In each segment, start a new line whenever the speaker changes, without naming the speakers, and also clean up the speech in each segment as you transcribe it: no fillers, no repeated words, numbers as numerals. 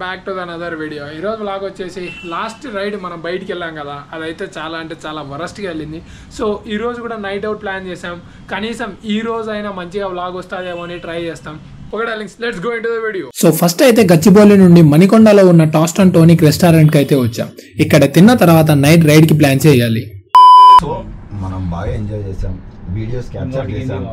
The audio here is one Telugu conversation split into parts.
Back to another video. ఈరోజు వ్లాగ్ వచ్చేసి లాస్ట్ రైడ్ మనం బయటికి వెళ్ళాం కదా, అదైతే చాలా అంటే చాలా వరస్ట్గా వెళ్ళింది. సో ఈరోజు కూడా నైట్ అవుట్ ప్లాన్ చేసాం. కనీసం ఈ రోజు అయినా మంచిగా వ్లాగ్ వస్తుందేమో అని ట్రై చేస్తాం. Let's go into the video.
So first అయితే గచ్చిబౌలి నుండి మణికొండలో ఉన్న టాస్టన్ టోనిక్ రెస్టారెంట్ కి అయితే వచ్చాం. ఇక్కడ తిన్న తర్వాత నైట్ రైడ్ కి ప్లాన్ చేయాలి.
సో మనం బాగా ఎంజాయ్ చేసాం, వీడియోస్ క్యాప్చర్ చేసాం,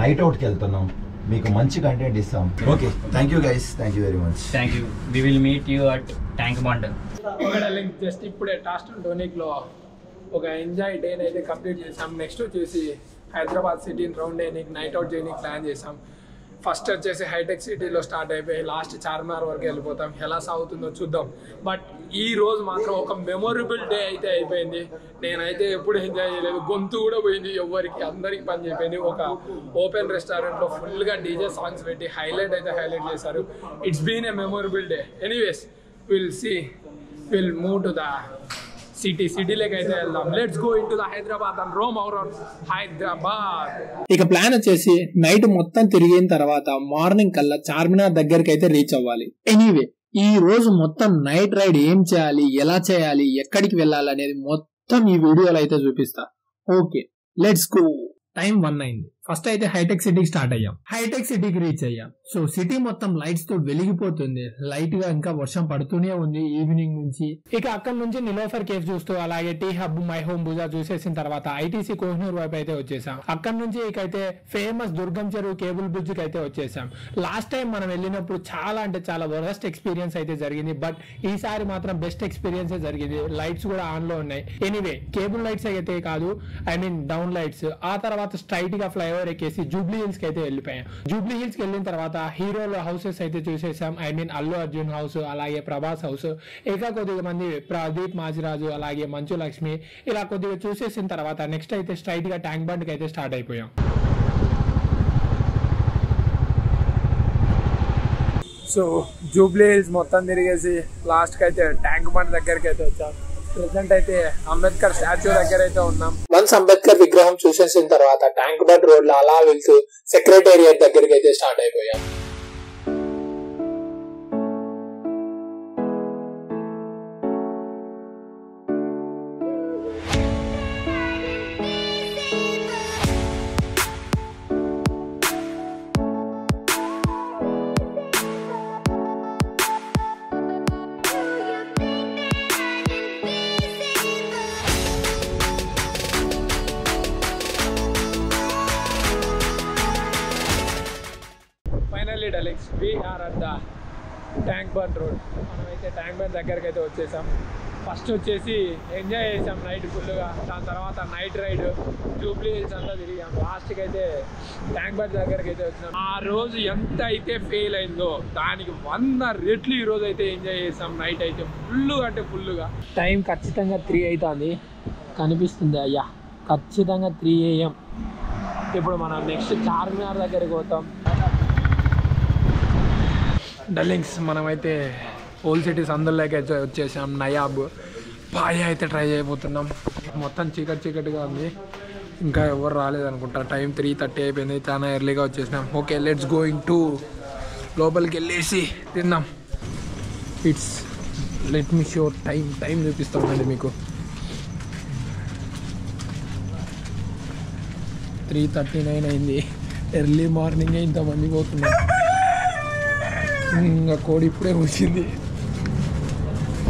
నైట్ అవుట్ కి వెళ్తున్నాం, మీకు మంచి కంటెంట్ ఇస్తాం. Okay, thank you guys, thank you very much.
Thank you. We will meet you at Tank Bund.
Just ఇప్పుడే టాస్టన్ టోనిక్ లో ఒక ఎంజాయ్ డే అయితే కంప్లీట్ చేసాం. నెక్స్ట్ వచ్చేసి హైదరాబాద్ సిటీని రౌండ్ చేయడానికి నైట్ అవుట్ చేయడానికి ప్లాన్ చేసాం. ఫస్ట్ వచ్చేసి హైటెక్ సిటీలో స్టార్ట్ అయిపోయి లాస్ట్ చార్మినార్ వరకు వెళ్ళిపోతాం. ఎలా సాగుతుందో చూద్దాం. బట్ ఈ రోజు మాత్రం ఒక మెమొరబుల్ డే అయితే అయిపోయింది. నేనైతే ఎప్పుడు ఎంజాయ్ చేయలేదు, గొంతు కూడా పోయింది, ఎవరికి అందరికి పని చెప్పిపోయింది. ఒక ఓపెన్ రెస్టారెంట్లో ఫుల్గా డీజే సాంగ్స్ పెట్టి హైలైట్ చేశారు. It's been a memorable day. Anyways will move to the సిటీలోకి అయితే వెళ్దాం. Let's go into the Hyderabad and roam around Hyderabad.
ఇక ప్లాన్ వచ్చేసి నైట్ మొత్తం తిరిగిన తర్వాత మార్నింగ్ కల్లా చార్మినార్ దగ్గరికి అయితే రీచ్ అవ్వాలి. ఎనీవే ఈ రోజు మొత్తం నైట్ రైడ్ ఏం చేయాలి, ఎలా చేయాలి, ఎక్కడికి వెళ్ళాలి అనేది మొత్తం ఈ వీడియోలో అయితే చూపిస్తా. Okay, let's go. టైం 1 అయింది. ఫస్ట్ అయితే హైటెక్ సిటీకి స్టార్ట్ అయ్యాం. హైటెక్ సిటీకి రీచ్ అయ్యాం. సో సిటీ మొత్తం లైట్స్ తో వెలిగిపోతుంది. లైట్ గా ఇంకా వర్షం పడుతూనే ఉంది ఈవినింగ్ నుంచి. ఇక అక్కడ నుంచి నిలోఫర్ కేఫ్ చూస్తూ అలాగే టీ హబ్, మై హోమ్ బుజా చూసేసిన తర్వాత ఐటీసీ కోహినూర్ వైపు అయితే వచ్చేసాం. అక్కడ నుంచి ఇకైతే ఫేమస్ దుర్గం చెరువు కేబుల్ బ్రిడ్జ్ కి అయితే వచ్చేసాం. లాస్ట్ టైం మనం వెళ్ళినప్పుడు చాలా అంటే చాలా వరస్ట్ ఎక్స్పీరియన్స్ అయితే జరిగింది. బట్ ఈసారి మాత్రం బెస్ట్ ఎక్స్పీరియన్స్ జరిగింది. లైట్స్ కూడా ఆన్ లో ఉన్నాయి. ఎనీవే కేబుల్ లైట్స్ అయితే కాదు, ఐ మీన్ డౌన్ లైట్స్. ఆ తర్వాత స్ట్రైట్ గా ఫ్లైఓవర్ ఎక్కేసి జూబ్లీ హిల్స్ కి అయితే వెళ్ళిపోయాం. జూబ్లీ హిల్స్ కి వెళ్ళిన తర్వాత హీరోల హౌసెస్ అయితే చూసేసాం. I mean Allu Arjun house, అలాగే ప్రభాస్ హౌస్, ఇంకా కొద్దిగా మంది ప్రదీప్ మాజిరాజు, అలాగే మంచు లక్ష్మి, ఇలా కొద్దిగా చూసేసిన తర్వాత నెక్స్ట్ అయితే స్ట్రైట్ గా ట్యాంక్ బండ్ కి అయితే స్టార్ట్ అయిపోయాం.
సో జూబ్లీ హిల్స్ మొత్తం తిరిగేసి లాస్ట్కి అయితే ట్యాంక్ బండ్ దగ్గరికి అయితే వచ్చాం. ప్రెసెంట్ అయితే అంబేద్కర్ స్టాచ్యూ దగ్గర అయితే ఉన్నాం.
వన్స్ అంబేద్కర్ విగ్రహం చూసేసిన తర్వాత ట్యాంక్ బండ్ రోడ్ లో అలా వెళ్తూ సెక్రటేరియట్ దగ్గరికి అయితే స్టార్ట్ అయిపోయాం.
We are at the tank bund road. మనమైతే ట్యాంక్ బండ్ దగ్గరికి అయితే వచ్చేసాం. ఫస్ట్ వచ్చేసి ఎంజాయ్ చేసాం నైట్ ఫుల్గా. దాని తర్వాత నైట్ రైడ్ జూబ్లీ హిల్స్ అంతా తిరిగాం. లాస్ట్కి అయితే ట్యాంక్ బండ్ దగ్గరికి అయితే వచ్చినాం. ఆ రోజు ఎంత అయితే ఫెయిల్ అయిందో దానికి 100 రెట్లు ఈ రోజు అయితే ఎంజాయ్ చేసాం. నైట్ అయితే ఫుల్గా. టైం ఖచ్చితంగా 3 అవుతుంది కనిపిస్తుంది. అయ్యా ఖచ్చితంగా 3 AM. ఇప్పుడు మనం నెక్స్ట్ చార్మినార్ దగ్గరికి పోతాం. డల్లింగ్స్ మనమైతే ఓల్డ్ సిటీస్ అందులోకి అయితే వచ్చేసాం. నయాబ్ పాయ అయితే ట్రై చేయబోతున్నాం. మొత్తం చీకటిగా ఉంది, ఇంకా ఎవరు రాలేదనుకుంటా. టైం 3:30 అయిపోయింది, చాలా ఎర్లీగా వచ్చేసినాం. ఓకే, లెట్స్ గోయింగ్ టు లోపలికి వెళ్ళేసి తిన్నాం. లెట్ మీ షో టైం చూపిస్తామండి మీకు. 3:39 అయింది. ఎర్లీ మార్నింగే ఇంతమంది పోతున్నాం. ఇంకా కోడి ఇప్పుడే వచ్చింది.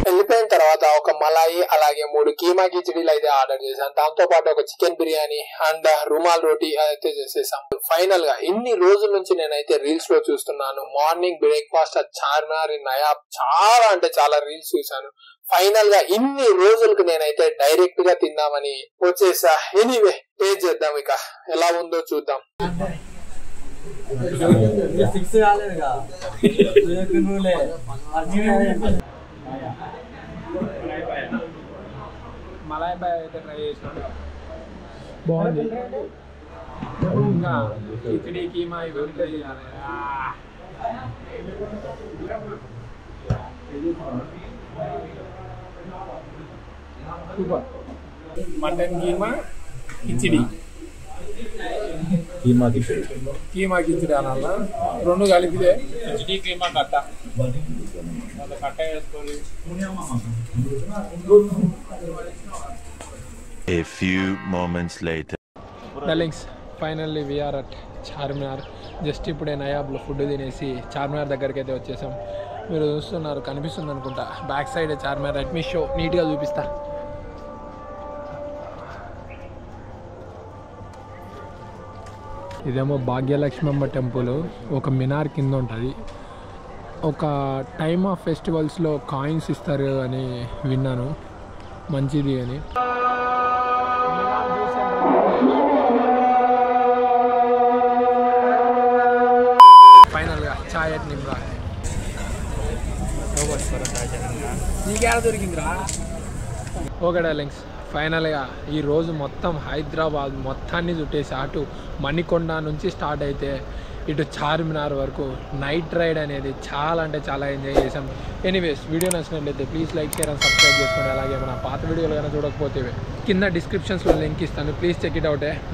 వెళ్ళిపోయిన తర్వాత ఒక మలాయి, అలాగే 3 కీమా కిచడీలు అయితే ఆర్డర్ చేశాను. దాంతో పాటు ఒక చికెన్ బిర్యానీ అండ్ రుమాల్ రోటీ అయితే చేసేసాం. ఫైనల్ గా ఇన్ని రోజుల నుంచి నేనైతే రీల్స్ లో చూస్తున్నాను. మార్నింగ్ బ్రేక్ఫాస్ట్ చార్మినార్ నయాబ్ చాలా అంటే చాలా రీల్స్ చూసాను. ఫైనల్ గా ఇన్ని రోజులకు నేనైతే డైరెక్ట్ గా తిందామని వచ్చేసా. ఎనీవే టేస్ట్ చేద్దాం, ఇక ఎలా ఉందో చూద్దాం. మలాయ్ బాయ్ అయితే ట్రై చేసినాం, బాగుంది. ఇంకా కిచడీ కీమా ఇవి ఉంటాయి. సూపర్. మటన్ కీమా కిచడీ,
కీమా కిచడీ
అనాలా, రెండు కలిపితే కిచడీ కీమా కట్ట.
A few moments later.
Darlings finally we are at Charminar. Just ఇప్పుడే నయాబ్లో ఫుడ్ తినేసి చార్మినార్ దగ్గరికి అయితే వచ్చేసాం. మీరు చూస్తున్నారు, కనిపిస్తుంది అనుకుంటా back side Charminar. Let me show, నీట్గా చూపిస్తా. ఇదేమో భాగ్యలక్ష్మమ్మ టెంపుల్. ఒక మినార్ కింద ఉంటుంది. ఒక టైమ్ ఆఫ్ ఫెస్టివల్స్లో కాయిన్స్ ఇస్తారు అని విన్నాను, మంచిది అని. ఫైనల్గా చాయ్ అట్ నిమ్రా. నీకేడ దొరికిందిరా? ఓకే డార్లింగ్స్, ఫైనల్గా ఈరోజు మొత్తం హైదరాబాద్ మొత్తాన్ని చుట్టేసి అటు మణికొండ నుంచి స్టార్ట్ అయితే ఇటు చార్మినార్ వరకు నైట్ రైడ్ అనేది చాలా అంటే చాలా ఎంజాయ్ చేసాం. ఎనీవేస్, వీడియో నచ్చినట్లయితే please like, share and subscribe చేసుకోండి. అలాగే మన పాత వీడియోలు కానీ చూడకపోతే కింద డిస్క్రిప్షన్స్లో లింక్ ఇస్తాను, ప్లీజ్ చెక్ ఇట్ అవుటే.